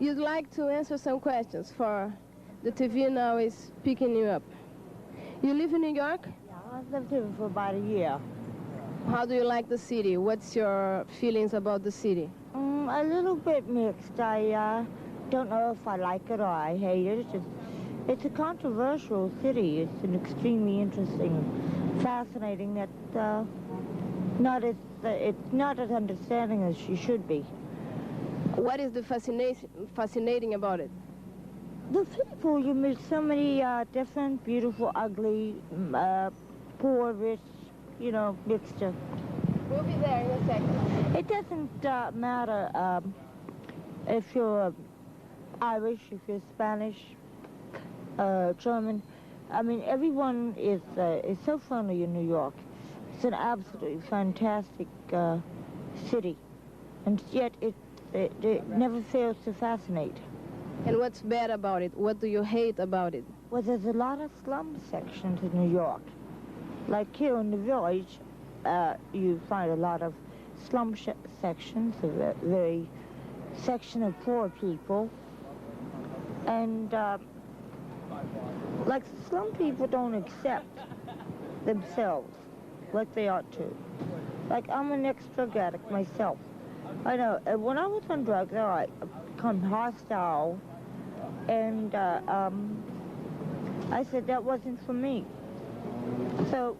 You'd like to answer some questions for the TV now is picking you up. You live in New York? Yeah, I've lived here for about a year. How do you like the city? What's your feelings about the city? A little bit mixed. I don't know if I like it or I hate it. It's a controversial city. It's an extremely interesting, fascinating, that it's not as understanding as she should be. What is the fascinating about it? The people, you meet so many different, beautiful, ugly, poor, rich, mixture. We'll be there in a second. It doesn't matter if you're Irish, if you're Spanish, German. I mean, everyone is so friendly in New York. It's an absolutely fantastic city, and yet it never fails to fascinate. And what's bad about it? What do you hate about it? Well, there's a lot of slum sections in New York. Like here in the village, you find a lot of slum sections, a very section of poor people. And like slum people don't accept themselves like they ought to. Like I'm an ex-drug addict myself. I know, when I was on drugs, I become hostile, and I said that wasn't for me. So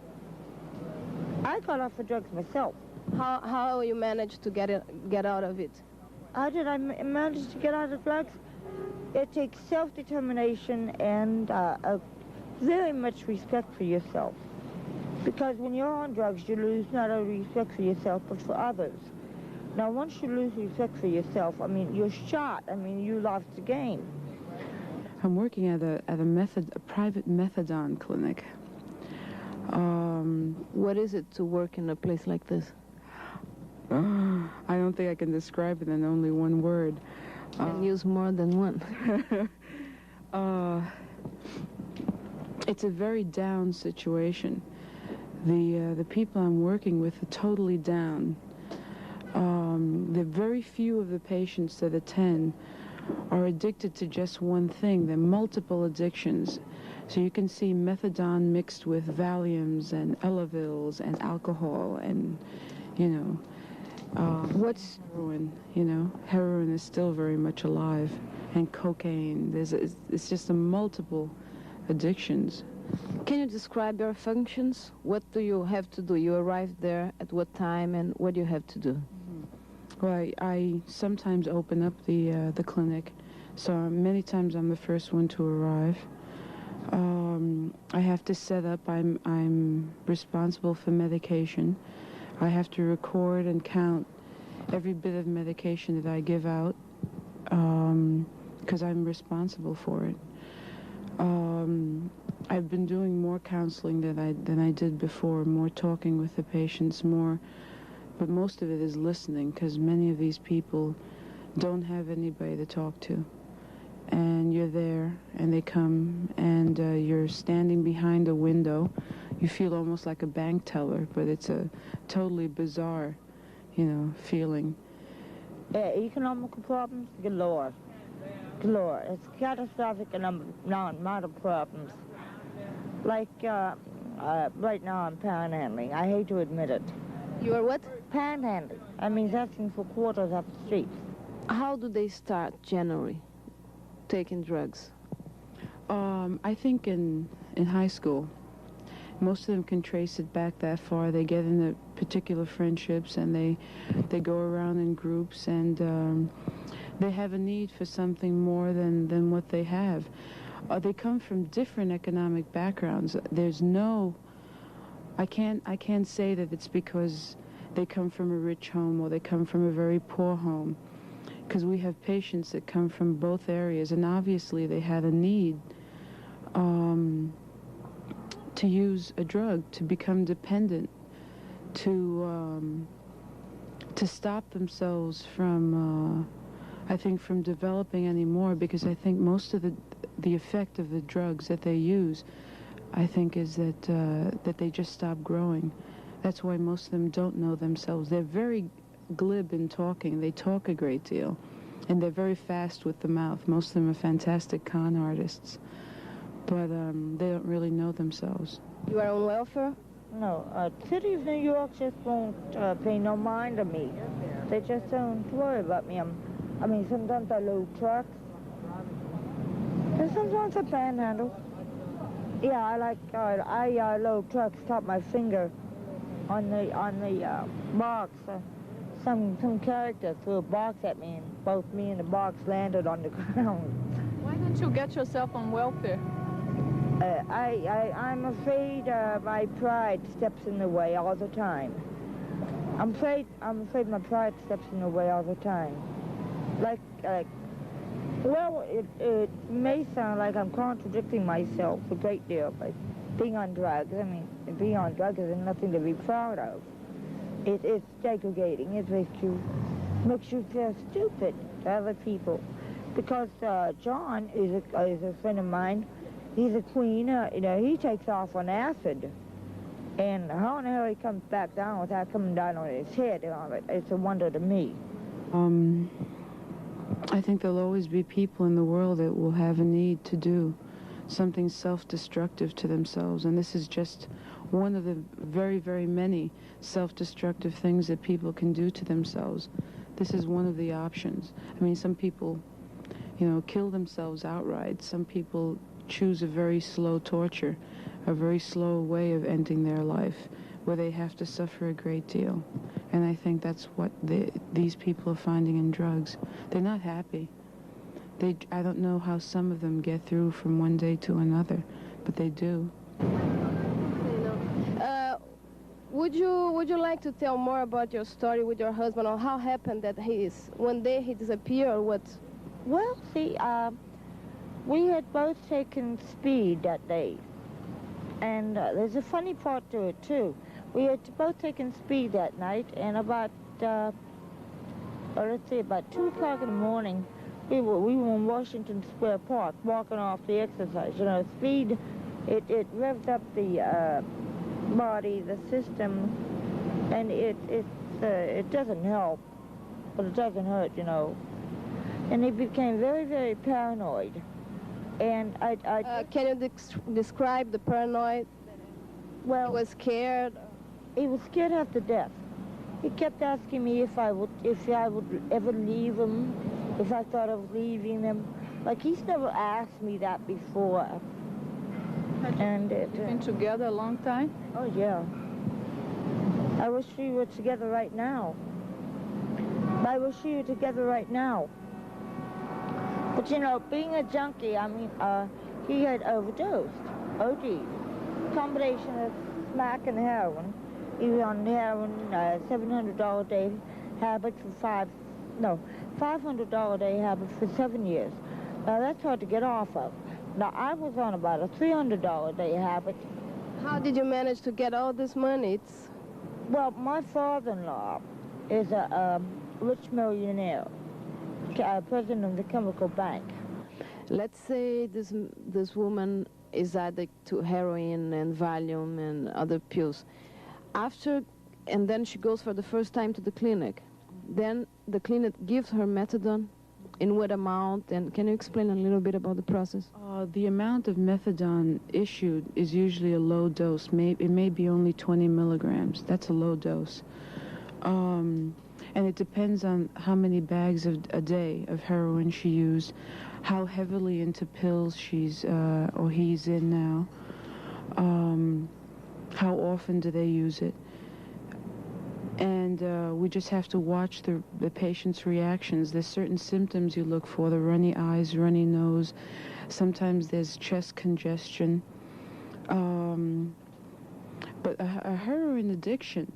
I got off of drugs myself. How you managed to get out of it? How did I manage to get out of drugs? It takes self-determination and very much respect for yourself. Because when you're on drugs, you lose not only respect for yourself, but for others. Now, once you lose respect for yourself, I mean, you're shot. I mean, you lost the game. I'm working at a private methadone clinic. What is it to work in a place like this? I don't think I can describe it in only one word. And use more than one. It's a very down situation. The people I'm working with are totally down. The very few of the patients that attend are addicted to just one thing. There are multiple addictions. So you can see methadone mixed with Valiums and Elavils and alcohol and, what's heroin, Heroin is still very much alive. And cocaine. It's just a multiple addictions. Can you describe your functions? What do you have to do? You arrive there at what time, and what do you have to do? Well, I sometimes open up the clinic, so many times I'm the first one to arrive. I have to set up. I'm responsible for medication. I have to record and count every bit of medication that I give out, because I'm responsible for it. I've been doing more counseling than I did before, more talking with the patients, but most of it is listening, because many of these people don't have anybody to talk to. And you're there, and they come, and you're standing behind a window. You feel almost like a bank teller, but it's a totally bizarre, feeling. Economical problems, galore. It's catastrophic amount of problems. Like right now I'm panhandling. I hate to admit it. You are what? Panhandling. I mean, asking for quarters off the streets. How do they start generally taking drugs? I think in high school. Most of them can trace it back that far. They get into particular friendships, and they go around in groups, and they have a need for something more than what they have. They come from different economic backgrounds. There's I can't say that it's because they come from a rich home or they come from a very poor home, because we have patients that come from both areas, and obviously they had a need to use a drug, to become dependent, to stop themselves from, I think, from developing anymore, because I think most of the effect of the drugs that they use, I think, is that they just stop growing. That's why most of them don't know themselves. They're very glib in talking. They talk a great deal, And they're very fast with the mouth. Most of them are fantastic con artists, but they don't really know themselves. You are on welfare? No, city of New York just won't pay no mind to me. They just don't worry about me. I mean, sometimes I load trucks, and sometimes I panhandle. Yeah, I load trucks, top my finger on the box. Some character threw a box at me, and both me and the box landed on the ground. Why don't you get yourself on welfare? I'm afraid my pride steps in the way all the time. I'm afraid my pride steps in the way all the time. Well, it may sound like I'm contradicting myself a great deal by being on drugs. I mean, being on drugs is nothing to be proud of. It's degrading. It makes you feel stupid to other people. Because John is a friend of mine. He's a queen. He takes off on acid. And how in the hell he comes back down without coming down on his head? It's a wonder to me. I think there'll always be people in the world that will have a need to do something self-destructive to themselves, and this is just one of the very, very many self-destructive things that people can do to themselves. This is one of the options. I mean, some people, kill themselves outright. Some people choose a very slow torture, a very slow way of ending their life, where they have to suffer a great deal. And I think that's what these people are finding in drugs. They're not happy. I don't know how some of them get through from one day to another, but they do. Would you like to tell more about your story with your husband, or how happened that one day he disappeared, or what? Well, see, we had both taken speed that day. And there's a funny part to it, too. We had both taken speed that night, and about, let's say about 2 o'clock in the morning, we were in Washington Square Park, walking off the exercise. Speed, it revs up the body, the system, and it doesn't help, but it doesn't hurt, And he became very, very paranoid. And can you describe the paranoid? Well, he was scared. He was scared half to death. He kept asking me if I would ever leave him, if I thought of leaving him. Like, he's never asked me that before. And you've been together a long time? Oh yeah. I wish we were together right now. I wish we were together right now. But being a junkie, I mean, he had overdosed, OD. Combination of smack and heroin. He was on heroin, $700 a day habit for $500 a day habit for 7 years. Now that's hard to get off of. Now I was on about a $300 a day habit. How did you manage to get all this money? Well, my father-in-law is a rich millionaire. President of the chemical bank. Let's say this woman is addict to heroin and Valium and other pills. And then she goes for the first time to the clinic. Then the clinic gives her methadone. In what amount? And can you explain a little bit about the process? The amount of methadone issued is usually a low dose. It may be only 20 milligrams. That's a low dose. And it depends on how many bags a day of heroin she used, how heavily into pills he's in now, how often do they use it. And we just have to watch the patient's reactions. There's certain symptoms you look for: the runny eyes, runny nose. Sometimes there's chest congestion. But a heroin addiction,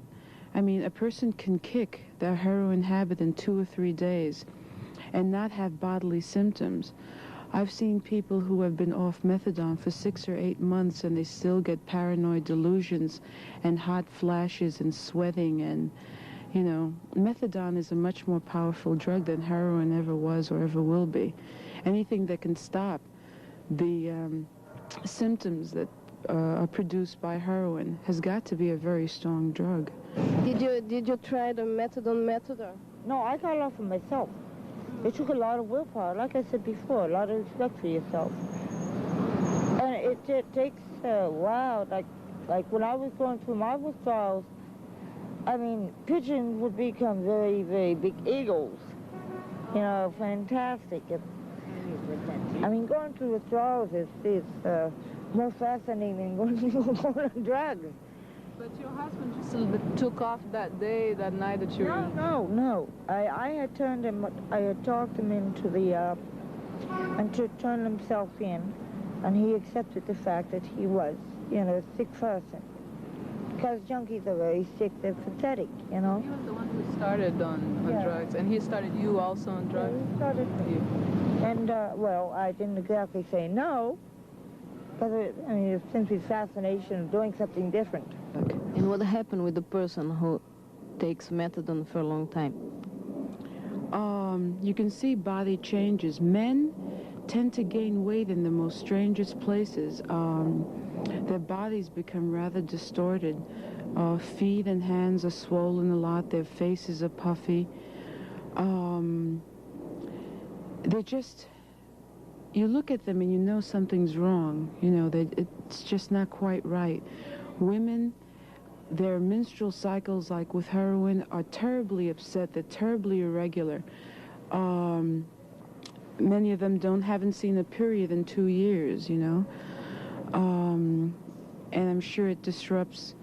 I mean, a person can kick their heroin habit in 2 or 3 days and not have bodily symptoms. I've seen people who have been off methadone for 6 or 8 months and they still get paranoid delusions and hot flashes and sweating, and, methadone is a much more powerful drug than heroin ever was or ever will be. Anything that can stop the symptoms that are produced by heroin has got to be a very strong drug. Did you try the methadone method? No, I got it off of myself. It took a lot of willpower, like I said before, a lot of respect for yourself. And it takes a while, like when I was going through my withdrawals, I mean, pigeons would become very, very big eagles. You know, fantastic. I mean, going through withdrawals is more fascinating than going on drugs. But your husband just took off that day, that night that you were... No. I had turned him, I had talked him into the, and to turn himself in, and he accepted the fact that he was, you know, a sick person. Because junkies are very sick, they're pathetic, you know. He was the one who started on drugs, and he started you also on drugs? Yeah, he started you. And, well, I didn't exactly say no, because, I mean, it's simply fascination of doing something different. And what happened with the person who takes methadone for a long time? You can see body changes. Men tend to gain weight in the most strangest places. Their bodies become rather distorted. Feet and hands are swollen a lot. Their faces are puffy. They just... You look at them and you know something's wrong. You know, that it's just not quite right. Women, their menstrual cycles, like with heroin, are terribly upset. They're terribly irregular. Many of them haven't seen a period in 2 years, you know. And I'm sure it disrupts,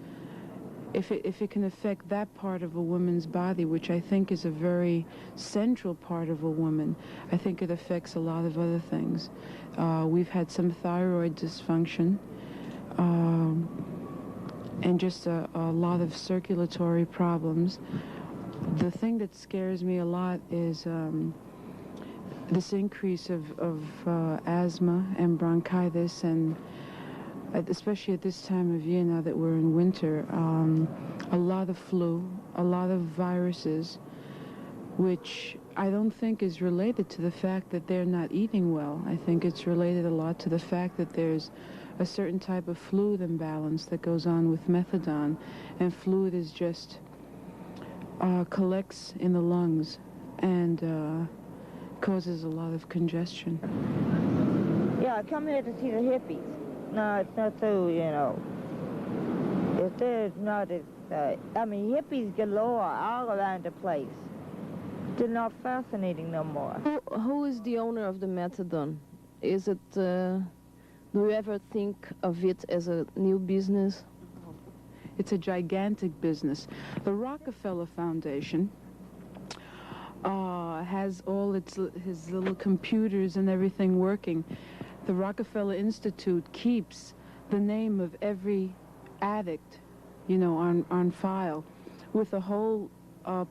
if it can affect that part of a woman's body, which I think is a very central part of a woman, I think it affects a lot of other things. We've had some thyroid dysfunction, and just a lot of circulatory problems. The thing that scares me a lot is this increase of asthma and bronchitis, and especially at this time of year now that we're in winter, a lot of flu, a lot of viruses, which I don't think is related to the fact that they're not eating well. I think it's related a lot to the fact that there's a certain type of fluid imbalance that goes on with methadone, and fluid is just collects in the lungs and causes a lot of congestion. Yeah, I come here to see the hippies. No, it's not so, you know, if there's not, I mean, hippies galore all around the place. They're not fascinating no more. Who is the owner of the methadone? Is it, do you ever think of it as a new business? It's a gigantic business. The Rockefeller Foundation has all his little computers and everything working. The Rockefeller Institute keeps the name of every addict, you know, on file, with a whole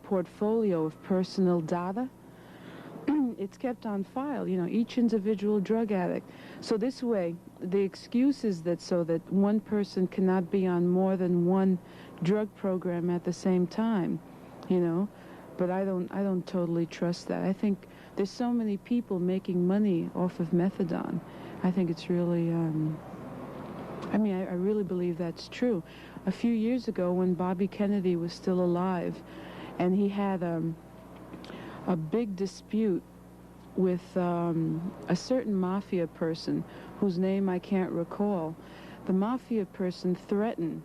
portfolio of personal data. It's kept on file, you know, each individual drug addict. So this way, the excuse is that so that one person cannot be on more than one drug program at the same time, you know. But I don't totally trust that. I think there's so many people making money off of methadone. I think it's really, I mean, I really believe that's true. A few years ago, when Bobby Kennedy was still alive, and he had a big dispute with a certain mafia person whose name I can't recall, the mafia person threatened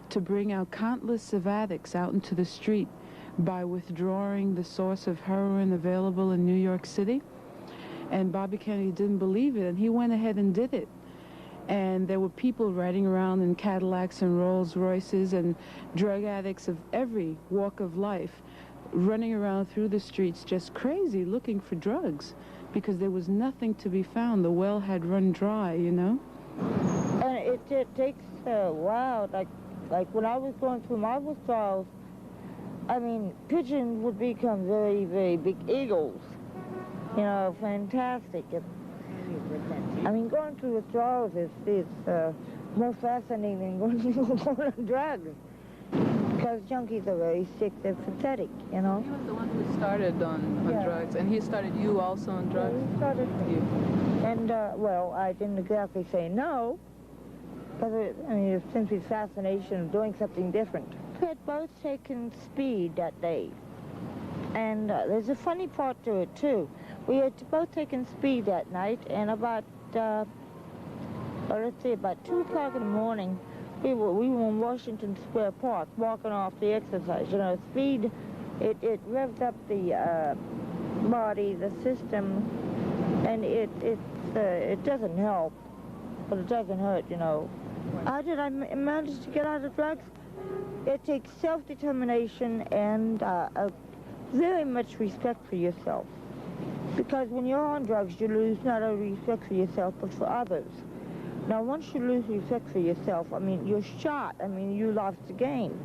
to bring out countless of addicts out into the street by withdrawing the source of heroin available in New York City. And Bobby Kennedy didn't believe it, and he went ahead and did it. And there were people riding around in Cadillacs and Rolls Royces, and drug addicts of every walk of life running around through the streets just crazy looking for drugs because there was nothing to be found. The well had run dry, you know? And it takes a while, like when I was going through my withdrawals, I mean, pigeons would become very, very big eagles. You know, fantastic. I mean, going through withdrawals is more fascinating than going on drugs. Because junkies are very sick, they're pathetic, you know. He was the one who started on drugs, and he started you also on drugs? Yeah, he started you. And, well, I didn't exactly say no, because, I mean, it's simply fascination of doing something different. We had both taken speed that day. And there's a funny part to it, too. We had both taken speed that night, and about, let's say about 2 o'clock in the morning, we were in Washington Square Park, walking off the exercise. You know, speed, it revs up the body, the system, and it doesn't help, but it doesn't hurt, you know. How did I manage to get out of drugs? It takes self-determination and very much respect for yourself. Because when you're on drugs, you lose not only respect for yourself, but for others. Now, once you lose respect for yourself, I mean, you're shot. I mean, you lost the game.